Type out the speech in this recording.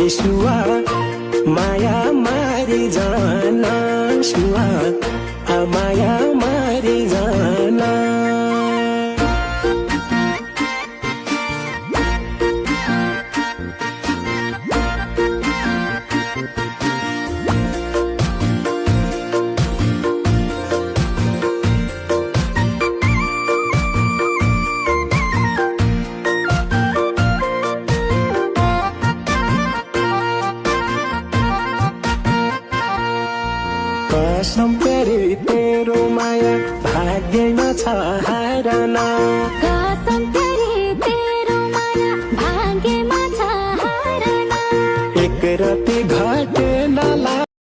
Shua, Maya Marizana, Shua, Amaya Marizana. कसम गरे तेरो माया भाग्यमा छ हारना।